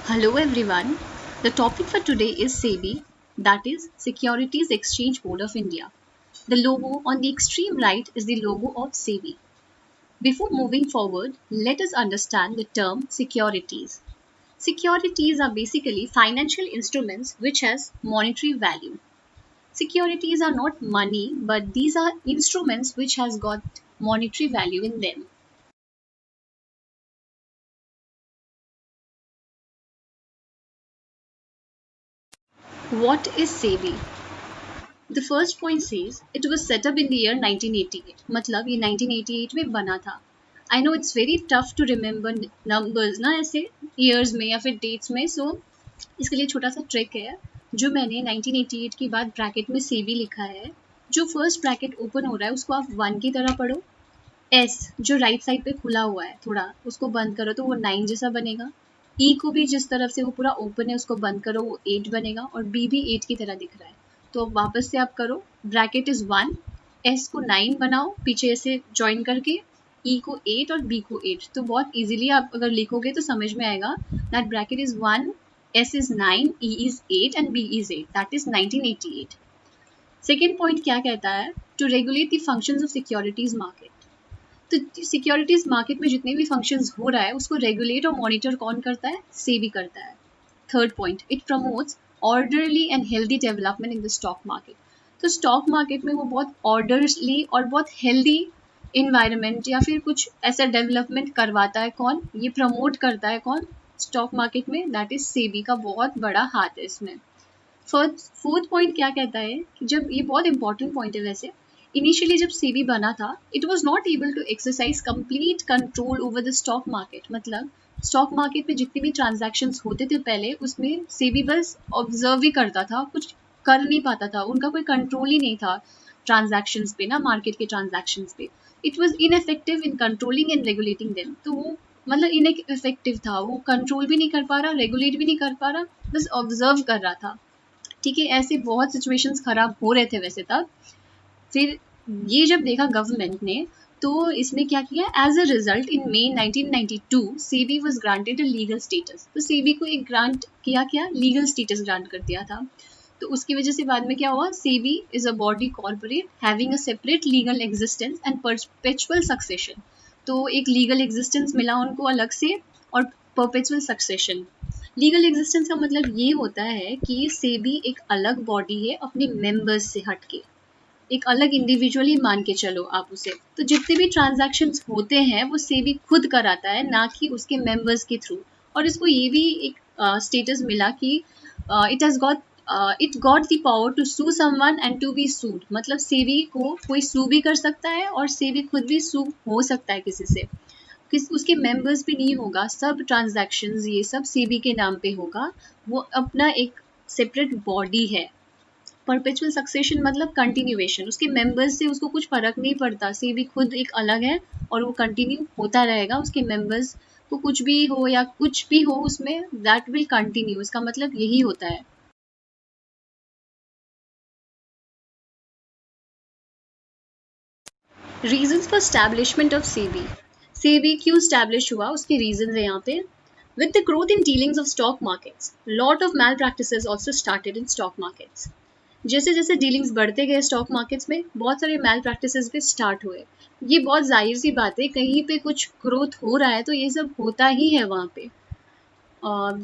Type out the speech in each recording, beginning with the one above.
Hello everyone. The topic for today is SEBI, that is Securities Exchange Board of India. The logo on the extreme right is the logo of SEBI. Before moving forward, let us understand the term securities. Securities are basically financial instruments which has monetary value. Securities are not money, but these are instruments which has got monetary value in them. What is SEBI? The first point says it was set up in the year 1988. मतलब ये 1988 में बना था. I know it's very tough to remember numbers ना ऐसे years में या फिर dates में, so इसके लिए छोटा सा ट्रिक है जो मैंने 1988 के बाद ब्रैकेट में सेबी लिखा है. जो फर्स्ट ब्रैकेट ओपन हो रहा है उसको आप 1 की तरह पढ़ो. एस जो राइट साइड पे खुला हुआ है थोड़ा उसको बंद करो तो वो 9 जैसा बनेगा. ई को भी जिस तरफ से वो पूरा ओपन है उसको बंद करो वो 8 बनेगा और बी भी 8 की तरह दिख रहा है. तो वापस से आप करो. ब्रैकेट इज 1, एस को 9 बनाओ पीछे से ज्वाइन करके, ई को 8 और बी को 8. तो बहुत इजीली आप अगर लिखोगे तो समझ में आएगा that bracket is 1, S is 9, E is 8 and B is 8. That is 1988. Second point क्या कहता है? To regulate the functions of securities market. तो सिक्योरिटीज मार्केट में जितने भी फंक्शंस हो रहा है उसको रेगुलेट और मॉनिटर कौन करता है? सेबी करता है. Third point, it promotes orderly and healthy development in the stock market. तो स्टॉक मार्केट में वो बहुत ऑर्डरली और बहुत हेल्दी इन्वायरमेंट या फिर कुछ ऐसा डेवलपमेंट करवाता है. कौन ये प्रमोट करता है? कौन? स्टॉक मार्केट में. दैट इज सेबी का बहुत बड़ा हाथ है इसमें. फोर्थ पॉइंट क्या कहता है कि जब ये बहुत इंपॉर्टेंट पॉइंट है वैसे, इनिशियली जब सेबी बना था it was not able to exercise complete control over the stock market. मतलब स्टॉक मार्केट में जितने भी ट्रांजैक्शंस होते थे पहले उसमें सेबी बस ऑब्जर्व ही करता था, कुछ कर नहीं पाता था. उनका कोई कंट्रोल ही नहीं था ट्रांजैक्शंस पे ना, मार्केट के ट्रांजैक्शंस पे. It was ineffective in controlling and regulating them. तो वो मतलब इनएफेक्टिव था, वो कंट्रोल भी नहीं कर पा रहा, रेगुलेट भी नहीं कर पा रहा, बस ऑब्जर्व कर रहा था. ठीक है, ऐसे बहुत सिचुएशंस खराब हो रहे थे वैसे तब. फिर ये जब देखा गवर्नमेंट ने तो इसमें क्या किया? As a result in May 1992 SEBI was granted a legal status. तो सेबी को एक ग्रांट किया, क्या लीगल स्टेटस ग्रांट कर दिया था. तो उसकी वजह से बाद में क्या हुआ? SEBI is a body corporate having a separate legal existence and perpetual succession. तो एक लीगल एग्जिस्टेंस मिला उनको अलग से और परपेचुअल सक्सेशन. लीगल एग्जिस्टेंस का मतलब ये होता है कि सेबी एक अलग बॉडी है अपने मेंबर्स से हटके, एक अलग इंडिविजुअली मान के चलो आप उसे. तो जितने भी ट्रांजैक्शंस होते हैं वो सेबी खुद कराता है, ना कि उसके मेंबर्स के थ्रू. और इसको ये भी एक स्टेटस मिला कि it got the power to sue someone and to be sued. मतलब सेबी को कोई सू भी कर सकता है और सेबी खुद भी सू हो सकता है किसी से. उसके मेंबर्स भी नहीं होगा, सब ट्रांजैक्शंस ये सब सेबी के नाम पे होगा. वो अपना एक सेपरेट बॉडी है. परपेचुअल सक्सेशन मतलब कंटिन्यूएशन, उसके मेंबर्स से उसको कुछ फर्क नहीं पड़ता. सेबी खुद एक अलग है और वो कंटिन्यू होता रहेगा. उसके मेंबर्स को कुछ भी हो या कुछ भी हो उसमें दैट विल कंटिन्यू. इसका मतलब यही होता है. Reasons for establishment of SEBI. SEBI क्यों एस्टैब्लिश हुआ उसके रीजंस है यहाँ पे. With the growth in dealings of stock markets, lot of malpractices also started in stock markets. जैसे जैसे डीलिंग्स बढ़ते गए स्टॉक मार्केट्स में बहुत सारे मैल प्रैक्टिसेस भी स्टार्ट हुए. ये बहुत जाहिर सी बात है, कहीं पे कुछ ग्रोथ हो रहा है तो ये सब होता ही है वहाँ पे.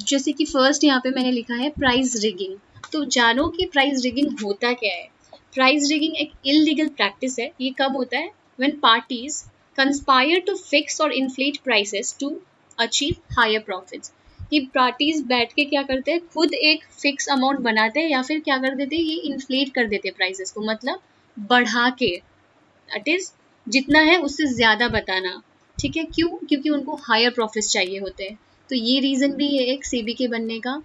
जैसे कि फर्स्ट यहाँ पे मैंने लिखा है प्राइस रिगिंग. तो जानो कि प्राइस रिगिंग होता क्या है. प्राइस रिगिंग एक इलीगल प्रैक्टिस है. ये कब होता है? When parties conspire to fix और inflate prices to achieve higher profits. कि पार्टीज बैठ के क्या करते हैं, खुद एक फिक्स अमाउंट बनाते हैं या फिर क्या कर देते हैं, ये इन्फ्लेट कर देते हैं प्राइसेस को, मतलब बढ़ा के. दैट इज जितना है उससे ज़्यादा बताना. ठीक है, क्यों? क्योंकि उनको हायर प्रॉफिट्स चाहिए होते हैं. तो ये रीज़न भी है एक सेबी के बनने का.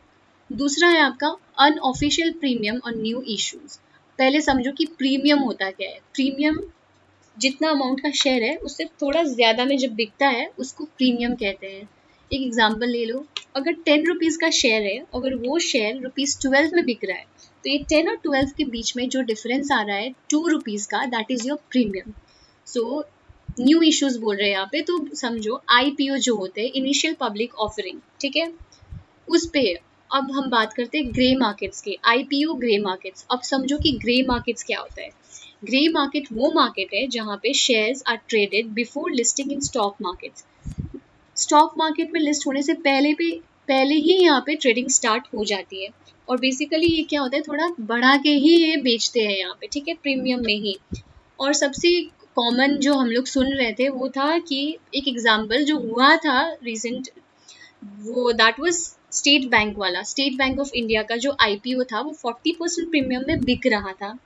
दूसरा है आपका अनऑफिशियल प्रीमियम और न्यू इश्यूज. पहले समझो कि प्रीमियम होता क्या है. प्रीमियम जितना अमाउंट का शेयर है उससे थोड़ा ज़्यादा में जब बिकता है उसको प्रीमियम कहते हैं. एक एग्जांपल ले लो, अगर 10 रुपीज़ का शेयर है, अगर वो शेयर ₹12 में बिक रहा है तो ये 10 और 12 के बीच में जो डिफरेंस आ रहा है 2 रुपीज़ का, that is your premium. So new issues बोल रहे हैं यहाँ पे. तो समझो आईपीओ जो होते हैं, इनिशियल पब्लिक ऑफरिंग. ठीक है, उस पे अब हम बात करते हैं ग्रे मार्केट्स के, आईपीओ ग्रे मार्केट्स। अब समझो कि ग्रे मार्केट्स क्या होता है। ग्रे मार्केट वो मार्केट है जहाँ पे shares are traded before listing in stock markets. Stock market में लिस्ट होने से पहले ही यहाँ पे ट्रेडिंग स्टार्ट हो जाती है। और बेसिकली ये क्या होता है, थोड़ा बढ़ा के ही ये बेचते हैं यहाँ पे, ठीक है, प्रीमियम में ही। और सबसे कॉमन जो हम लोग सुन रहे थे वो था कि एक एग्जाम्पल जो हुआ था रिसेंट, वो दैट वाज स्टेट बैंक वाला। स्टेट बैंक ऑफ इंडिया का जो आईपीओ था वो 40% प्रीमियम में बिक रहा था।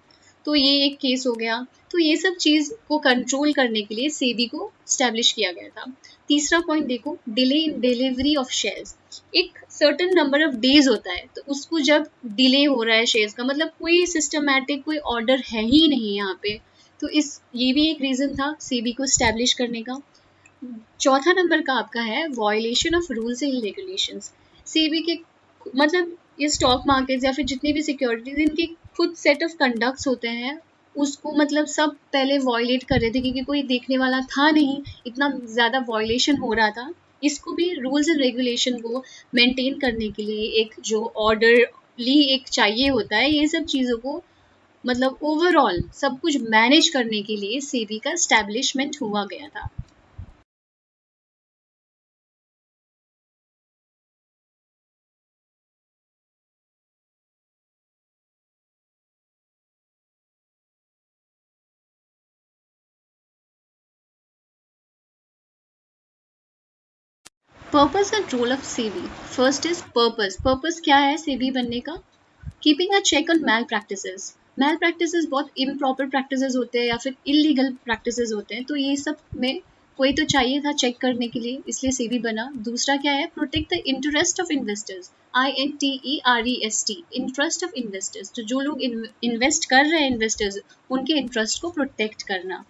तो ये एक केस हो गया। तो ये सब चीज़ को कंट्रोल करने के लिए सेबी को स्टैब्लिश किया गया था। तीसरा पॉइंट देखो, delay in delivery of shares. एक सर्टेन नंबर ऑफ डेज होता है, तो उसको जब डिले हो रहा है शेयर्स का मतलब कोई सिस्टमैटिक कोई ऑर्डर है ही नहीं यहाँ पे। तो ये भी एक रीज़न था सेबी को स्टैब्लिश करने का। चौथा नंबर का आपका है violation of rules and regulations. SEBI के मतलब ये स्टॉक मार्केट्स या फिर जितनी भी सिक्योरिटीज, इनके खुद सेट ऑफ कंडक्ट्स होते हैं, उसको मतलब सब पहले वॉयलेट कर रहे थे क्योंकि कोई देखने वाला था नहीं, इतना ज़्यादा वॉयलेशन हो रहा था। इसको भी रूल्स एंड रेगुलेशन को मेंटेन करने के लिए एक जो ऑर्डरली एक चाहिए होता है, ये सब चीज़ों को मतलब ओवरऑल सब कुछ मैनेज करने के लिए सेबी का एस्टैब्लिशमेंट हुआ गया था। Purpose and role of SEBI. First is purpose. Purpose क्या है सेबी बनने का? Keeping a check on mal practices. Mal practices बहुत इम्प्रॉपर प्रैक्टिसेस होते हैं या फिर इलीगल प्रैक्टिसेस होते हैं, तो ये सब में कोई तो चाहिए था चेक करने के लिए, इसलिए सेबी बना। दूसरा क्या है? Protect the interest of investors. INTEREST, interest of investors. तो जो लोग इन्वेस्ट कर रहे हैं इन्वेस्टर्स, उनके इंटरेस्ट को प्रोटेक्ट करना।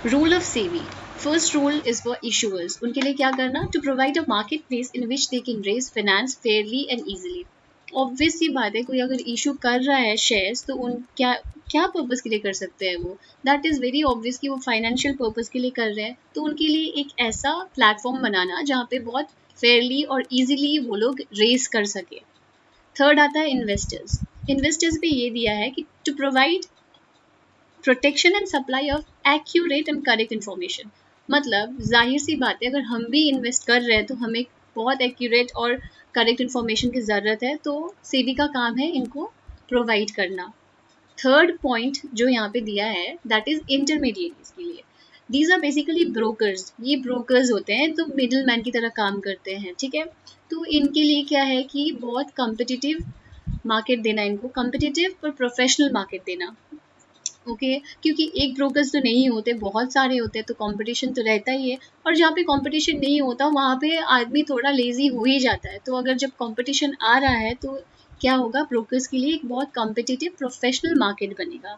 Role of SEBI. First role is for issuers. उनके लिए क्या करना? To provide a marketplace in which they can raise finance fairly and easily. Obvious सी बात है, कोई अगर इशू कर रहा है शेयर्स तो उन क्या क्या पर्पस के लिए कर सकते हैं वो? दैट इज़ वेरी ऑब्वियस कि वो फाइनेंशियल पर्पस के लिए कर रहे हैं। तो उनके लिए एक ऐसा प्लेटफॉर्म बनाना जहाँ पे बहुत फेयरली और ईजिली वो लोग रेस कर सके। थर्ड आता है इन्वेस्टर्स। इन्वेस्टर्स पे ये दिया है कि to provide protection and supply of accurate and correct information. मतलब जाहिर सी बात है, अगर हम भी इन्वेस्ट कर रहे हैं तो हमें बहुत एक्यूरेट और करेक्ट इन्फॉर्मेशन की ज़रूरत है, तो सेबी का काम है इनको प्रोवाइड करना। थर्ड पॉइंट जो यहाँ पे दिया है दैट इज़ इंटरमीडिएट्स के लिए। These are basically brokers. ये ब्रोकर्स होते हैं तो मिडल मैन की तरह काम करते हैं, ठीक है। तो इनके लिए क्या है कि बहुत कम्पिटिटिव मार्केट देना, इनको कम्पिटिटिव पर प्रोफेशनल मार्केट देना। ओके क्योंकि एक ब्रोकर्स तो नहीं होते, बहुत सारे होते हैं, तो कंपटीशन तो रहता ही है। और जहाँ पे कंपटीशन नहीं होता वहाँ पे आदमी थोड़ा लेजी हो ही जाता है। तो अगर जब कंपटीशन आ रहा है तो क्या होगा? ब्रोकर्स के लिए एक बहुत कॉम्पिटिटिव प्रोफेशनल मार्केट बनेगा।